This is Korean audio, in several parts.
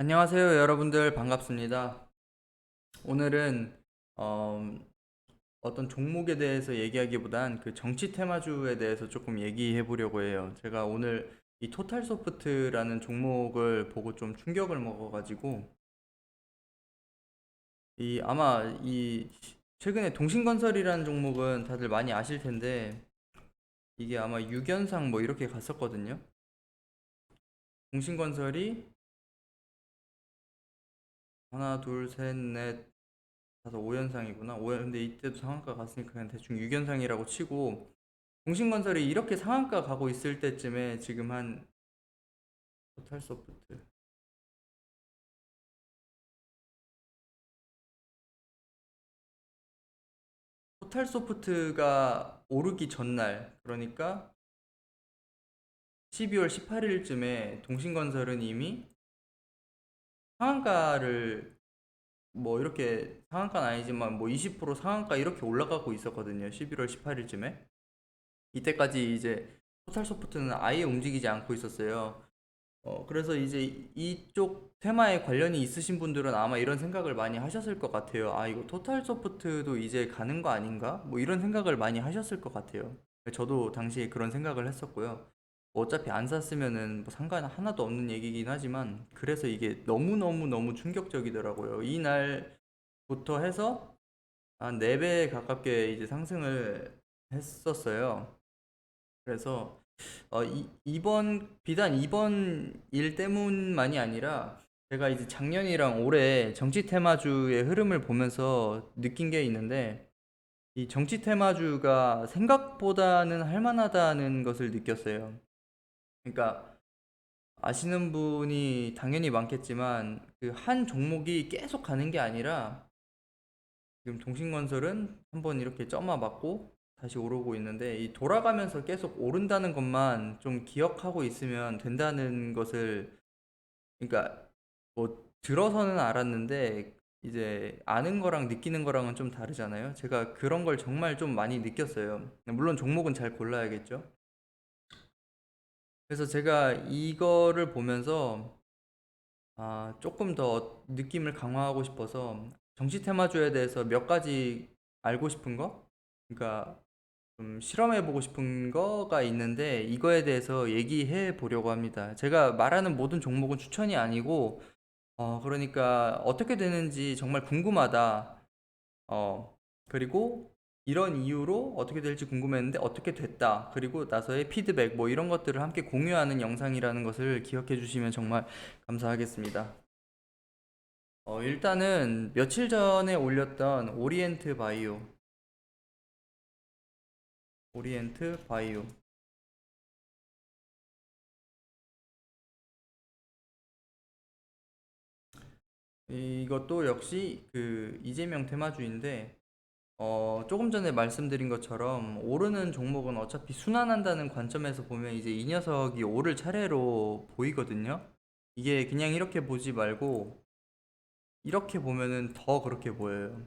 안녕하세요, 여러분들. 반갑습니다. 오늘은 어, 어떤 종목에 대해서 얘기하기보단 그 정치 테마주에 대해서 조금 얘기해 보려고 해요. 제가 오늘 이 토탈소프트라는 종목을 보고 좀 충격을 먹어가지고 이 아마 이 최근에 동신건설이라는 종목은 다들 많이 아실 텐데 이게 아마 6연상 뭐 이렇게 갔었거든요. 동신건설이 하나, 둘, 셋, 넷, 다섯 5연상이구나. 5연 근데 이때도 상한가 갔으니까 그냥 대충 6연상이라고 치고 동신건설이 이렇게 상한가 가고 있을 때쯤에 지금 한 토탈소프트 토탈소프트가 오르기 전날 그러니까 12월 18일쯤에 동신건설은 이미 상한가를 뭐 이렇게 상한가는 아니지만 뭐 20% 상한가 이렇게 올라가고 있었거든요. 11월 18일쯤에 이때까지 이제 토탈소프트는 아예 움직이지 않고 있었어요. 그래서 이제 이쪽 테마에 관련이 있으신 분들은 아마 이런 생각을 많이 하셨을 것 같아요. 아, 이거 토탈 소프트도 이제 가는 거 아닌가? 뭐 이런 생각을 많이 하셨을 것 같아요. 저도 당시에 그런 생각을 했었고요. 뭐 어차피 안 샀으면은 뭐 상관 하나도 없는 얘기긴 하지만 그래서 이게 너무너무너무 충격적이더라고요. 이날부터 해서 한 4배 가깝게 이제 상승을 했었어요. 그래서 비단 이번 일 때문만이 아니라 제가 이제 작년이랑 올해 정치 테마주의 흐름을 보면서 느낀 게 있는데 이 정치 테마주가 생각보다는 할 만하다는 것을 느꼈어요. 그러니까 아시는 분이 당연히 많겠지만 그 한 종목이 계속 가는 게 아니라 지금 동신건설은 한번 이렇게 점화 맞고 다시 오르고 있는데 이 돌아가면서 계속 오른다는 것만 좀 기억하고 있으면 된다는 것을 그러니까 뭐 들어서는 알았는데 이제 아는 거랑 느끼는 거랑은 좀 다르잖아요. 제가 그런 걸 정말 좀 많이 느꼈어요. 물론 종목은 잘 골라야겠죠. 그래서 제가 이거를 보면서 조금 더 느낌을 강화하고 싶어서 정치 테마주에 대해서 몇 가지 알고 싶은 거? 그러니까 좀 실험해보고 싶은 거가 있는데 이거에 대해서 얘기해 보려고 합니다. 제가 말하는 모든 종목은 추천이 아니고 그러니까 어떻게 되는지 정말 궁금하다. 그리고 이런 이유로 어떻게 될지 궁금했는데 어떻게 됐다. 그리고 나서의 피드백 뭐 이런 것들을 함께 공유하는 영상이라는 것을 기억해 주시면 정말 감사하겠습니다. 일단은 며칠 전에 올렸던 오리엔트 바이오. 이것도 역시 그 이재명 테마주인데 조금 전에 말씀드린 것처럼 오르는 종목은 어차피 순환한다는 관점에서 보면 이제 이 녀석이 오를 차례로 보이거든요. 이게 그냥 이렇게 보지 말고 이렇게 보면은 더 그렇게 보여요.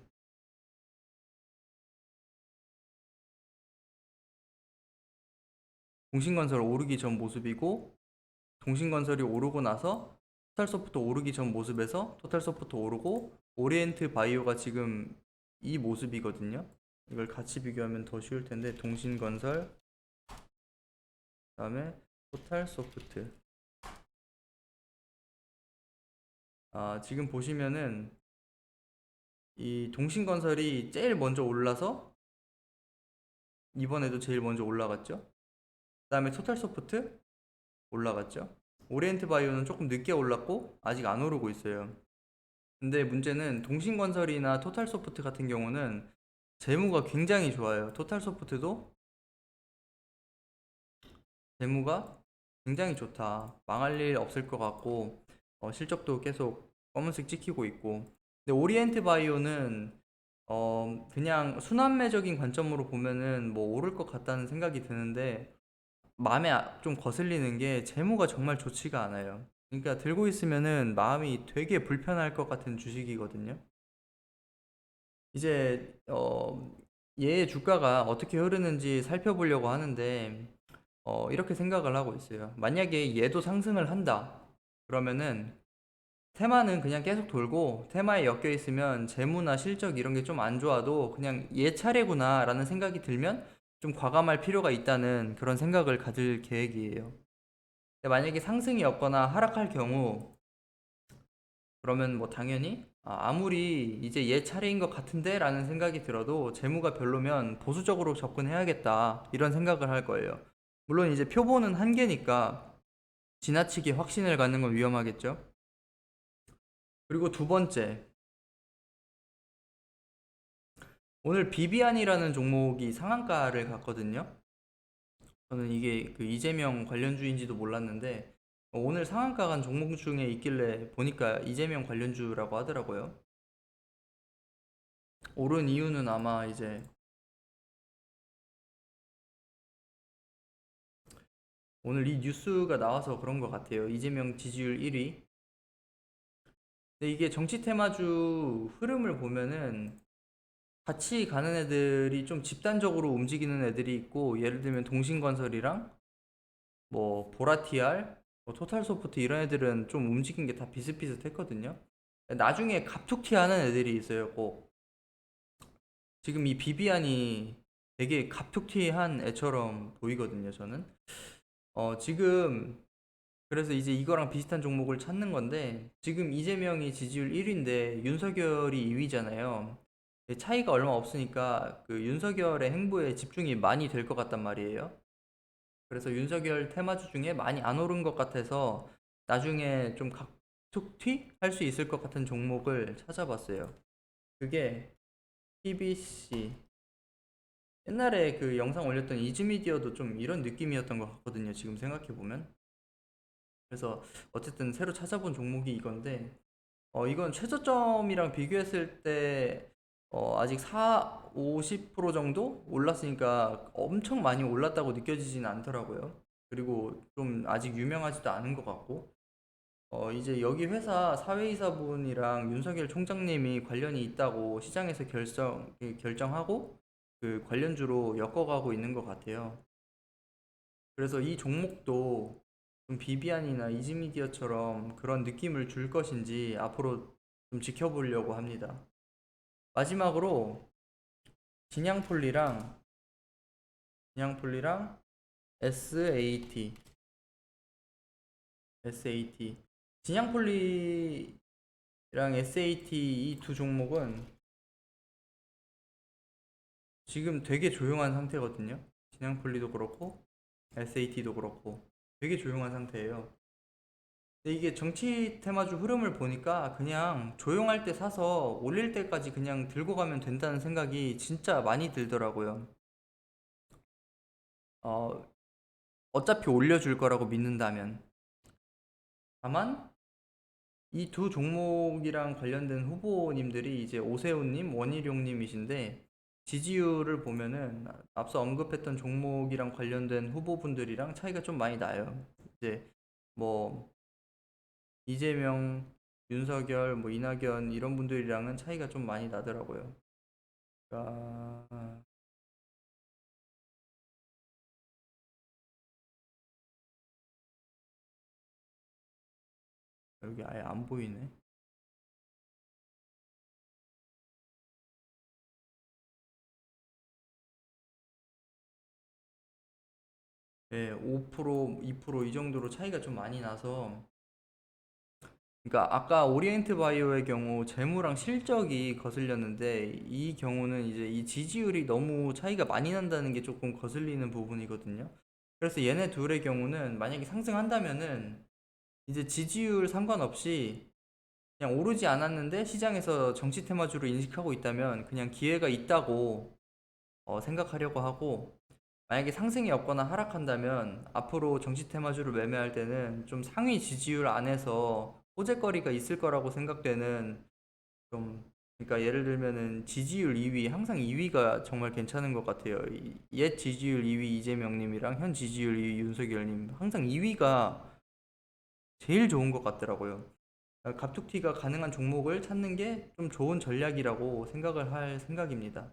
동신건설 오르기 전 모습이고 동신건설이 오르고 나서 토탈소프트 오르기 전 모습에서 토탈소프트 오르고 오리엔트 바이오가 지금 이 모습이거든요. 이걸 같이 비교하면 더 쉬울 텐데 동신건설 그다음에 토탈소프트 지금 보시면은 이 동신건설이 제일 먼저 올라서 이번에도 제일 먼저 올라갔죠. 그다음에 토탈소프트 올라갔죠. 오리엔트 바이오는 조금 늦게 올랐고 아직 안 오르고 있어요. 근데 문제는 동신건설이나 토탈소프트 같은 경우는 재무가 굉장히 좋아요. 토탈소프트도 재무가 굉장히 좋다. 망할 일 없을 것 같고 실적도 계속 검은색 찍히고 있고. 근데 오리엔트 바이오는 그냥 순환매적인 관점으로 보면은 뭐 오를 것 같다는 생각이 드는데 마음에 좀 거슬리는 게 재무가 정말 좋지가 않아요. 그러니까 들고 있으면은 마음이 되게 불편할 것 같은 주식이거든요. 이제 얘의 주가가 어떻게 흐르는지 살펴보려고 하는데 이렇게 생각을 하고 있어요. 만약에 얘도 상승을 한다. 그러면은 테마는 그냥 계속 돌고 테마에 엮여 있으면 재무나 실적 이런 게 좀 안 좋아도 그냥 얘 차례구나라는 생각이 들면 좀 과감할 필요가 있다는 그런 생각을 가질 계획이에요. 근데 만약에 상승이었거나 하락할 경우 그러면 뭐 당연히 아무리 이제 얘 차례인 것 같은데 라는 생각이 들어도 재무가 별로면 보수적으로 접근해야겠다 이런 생각을 할 거예요. 물론 이제 표보는 한계니까 지나치게 확신을 갖는 건 위험하겠죠. 그리고 두 번째, 오늘 비비안이라는 종목이 상한가를 갔거든요. 저는 이게 그 이재명 관련주인지도 몰랐는데 오늘 상한가 간 종목 중에 있길래 보니까 이재명 관련주라고 하더라고요. 오른 이유는 아마 이제 오늘 이 뉴스가 나와서 그런 것 같아요. 이재명 지지율 1위. 근데 이게 정치 테마주 흐름을 보면은 같이 가는 애들이 좀 집단적으로 움직이는 애들이 있고, 예를 들면 동신건설이랑 뭐 보라티알, 뭐 토탈소프트 이런 애들은 좀 움직인 게 다 비슷비슷했거든요. 나중에 갑툭튀 하는 애들이 있어요. 꼭 지금 이 비비안이 되게 갑툭튀한 애처럼 보이거든요. 저는 지금 그래서 이제 이거랑 비슷한 종목을 찾는 건데, 지금 이재명이 지지율 1위인데 윤석열이 2위잖아요. 차이가 얼마 없으니까 그 윤석열의 행보에 집중이 많이 될 것 같단 말이에요. 그래서 윤석열 테마주 중에 많이 안 오른 것 같아서 나중에 좀 각툭튀 할 수 있을 것 같은 종목을 찾아봤어요. 그게 PBC. 옛날에 그 영상 올렸던 이즈미디어도 좀 이런 느낌이었던 것 같거든요. 지금 생각해보면. 그래서 어쨌든 새로 찾아본 종목이 이건데, 이건 최저점이랑 비교했을 때 아직 50% 정도 올랐으니까 엄청 많이 올랐다고 느껴지진 않더라고요. 그리고 좀 아직 유명하지도 않은 것 같고, 이제 여기 회사 사회이사분이랑 윤석열 총장님이 관련이 있다고 시장에서 결정하고 그 관련주로 엮어가고 있는 것 같아요. 그래서 이 종목도 좀 비비안이나 이지미디어처럼 그런 느낌을 줄 것인지 앞으로 좀 지켜보려고 합니다. 마지막으로 진양폴리랑 진양폴리랑 SAT SAT 진양폴리랑 SAT 이 두 종목은 지금 되게 조용한 상태거든요. 진양폴리도 그렇고 SAT도 그렇고 되게 조용한 상태예요. 근데 이게 정치 테마주 흐름을 보니까 그냥 조용할 때 사서 올릴 때까지 그냥 들고 가면 된다는 생각이 진짜 많이 들더라고요. 어, 어차피 올려줄 거라고 믿는다면. 다만 이 두 종목이랑 관련된 후보님들이 이제 오세훈님, 원희룡님이신데 지지율을 보면은 앞서 언급했던 종목이랑 관련된 후보분들이랑 차이가 좀 많이 나요. 이제 뭐 이재명, 윤석열, 뭐 이낙연 이런 분들이랑은 차이가 좀 많이 나더라고요. 그러니까 여기 아예 안 보이네. 네, 5%, 2%이 정도로 차이가 좀 많이 나서, 그러니까 아까 오리엔트 바이오의 경우 재무랑 실적이 거슬렸는데 이 경우는 이제 이 지지율이 너무 차이가 많이 난다는 게 조금 거슬리는 부분이거든요. 그래서 얘네 둘의 경우는 만약에 상승한다면은 이제 지지율 상관없이 그냥 오르지 않았는데 시장에서 정치 테마주로 인식하고 있다면 그냥 기회가 있다고 생각하려고 하고, 만약에 상승이 없거나 하락한다면 앞으로 정치 테마주를 매매할 때는 좀 상위 지지율 안에서 호재거리가 있을 거라고 생각되는 좀, 그러니까 예를 들면은 지지율 2위, 항상 2위가 정말 괜찮은 것 같아요. 옛 지지율 2위 이재명님이랑 현 지지율 2위 윤석열님, 항상 2위가 제일 좋은 것 같더라고요. 갑툭튀가 가능한 종목을 찾는 게 좀 좋은 전략이라고 생각을 할 생각입니다.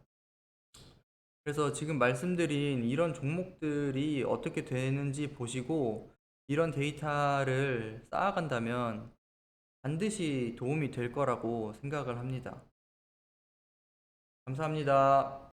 그래서 지금 말씀드린 이런 종목들이 어떻게 되는지 보시고 이런 데이터를 쌓아간다면 반드시 도움이 될 거라고 생각을 합니다. 감사합니다.